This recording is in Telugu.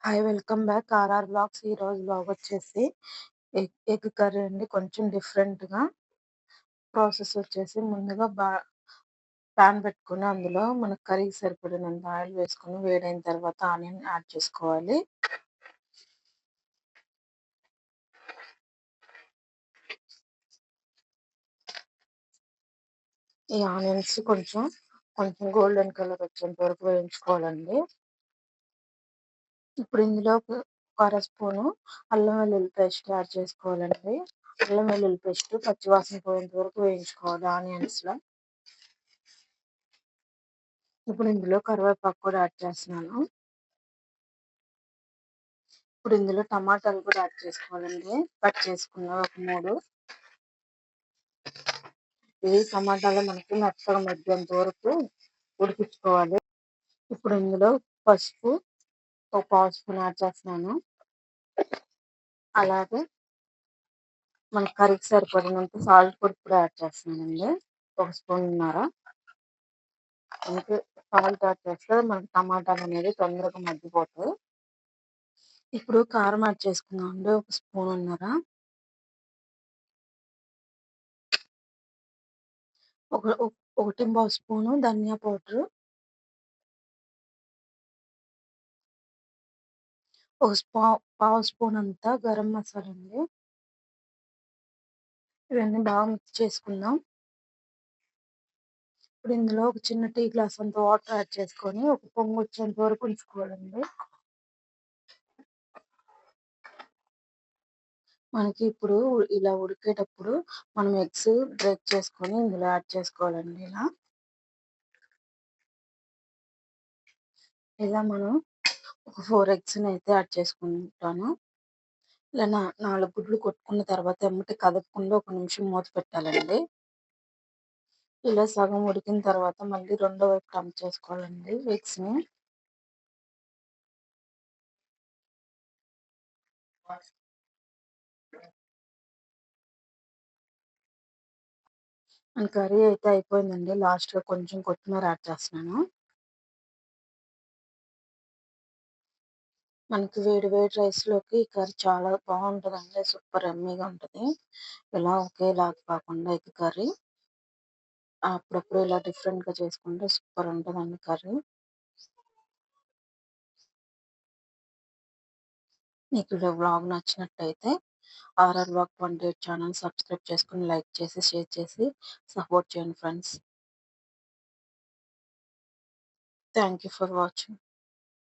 Hi! Welcome back RR blogs. ఈరోజు బ్లాగ్ వచ్చేసి ఎగ్ కర్రీ అండి. కొంచెం డిఫరెంట్‌గా ప్రాసెస్ వచ్చేసి ముందుగా పాన్ పెట్టుకొని అందులో మనకు కర్రీకి సరిపడినంత ఆయిల్ వేసుకొని వేడైన తర్వాత ఆనియన్ యాడ్ చేసుకోవాలి. ఈ ఆనియన్స్ కొంచెం గోల్డెన్ కలర్ వచ్చేంత వరకు వేయించుకోవాలండి. ఇప్పుడు ఇందులో ఒక అర స్పూను అల్లం వెల్లుల్లి పేస్ట్ యాడ్ చేసుకోవాలండి. అల్లం వెల్లుల్లి పేస్ట్ పచ్చివాసన పోయేంత వరకు వేయించుకోవాలి ఆనియన్స్‌లో. ఇప్పుడు ఇందులో కరివేపాకు కూడా యాడ్ చేస్తున్నాను. ఇప్పుడు ఇందులో టమాటాలు కూడా యాడ్ చేసుకోవాలండి. కట్ చేసుకున్న ఒక 3. ఇది టమాటాలు మనకి మెత్తగా మగ్గేంత వరకు ఉడికించుకోవాలి. ఇప్పుడు ఇందులో పసుపు ఒక పావు స్పూన్ యాడ్ చేస్తున్నాను. అలాగే మన కర్రీకి సరిపడినంత సాల్ట్ పొడి కూడా యాడ్ చేస్తున్నానండి. ఒక స్పూన్నర. అందుకే సాల్ట్ యాడ్ చేస్తే మనకి టమాటాలు అనేది తొందరగా మగ్గిపోతాయి. ఇప్పుడు కారం యాడ్ చేసుకుందాం అండి. ఒక స్పూన్నర. ఒకటి పావు స్పూను ధనియా పౌడరు. పావు స్పూన్ అంతా గరం మసాలా అండి. ఇవన్నీ బాగా మిక్స్ చేసుకుందాం. ఇప్పుడు ఇందులో ఒక చిన్న టీ గ్లాస్ అంత వాటర్ యాడ్ చేసుకొని ఒక పొంగు వచ్చేంత వరకు ఉంచుకోవాలండి. మనకి ఇప్పుడు ఇలా ఉడికేటప్పుడు మనం ఎగ్స్ బ్రేక్ చేసుకొని ఇందులో యాడ్ చేసుకోవాలండి. ఇలా మనం ఒక 4 ఎగ్స్‌ని అయితే యాడ్ చేసుకుంటాను. ఇలా 4 గుడ్లు కొట్టుకున్న తర్వాత ఎమ్మటే కదపకుండా ఒక నిమిషం మూత పెట్టాలండి. ఇలా సగం ఉడికిన తర్వాత మళ్ళీ రెండో వైపు టర్న్ చేసుకోవాలండి ఎగ్స్‌ని. మన కర్రీ అయితే అయిపోయిందండి. లాస్ట్‌లో కొంచెం కొత్తిమీర యాడ్ చేస్తున్నాను. మనకి వేడి వేడి రైస్‌లోకి ఈ కర్రీ చాలా బావుంటదండి. సూపర్ యమ్మీగా ఉంటది. ఇలా ఒకేలాగా కాకుండా ఎగ్ కర్రీ అప్పుడప్పుడు ఇలా డిఫరెంట్‌గా చేసుకుంటే సూపర్ ఉంటదండి కర్రీ. మీకు ఈ వ్లాగ్ నచ్చినట్టయితే ఆర్ఆర్ వ్లాగ్ 28 ఛానల్ సబ్స్క్రైబ్ చేసుకొని, లైక్ చేసి, షేర్ చేసి సపోర్ట్ చేయండి friends. Thank you for watching.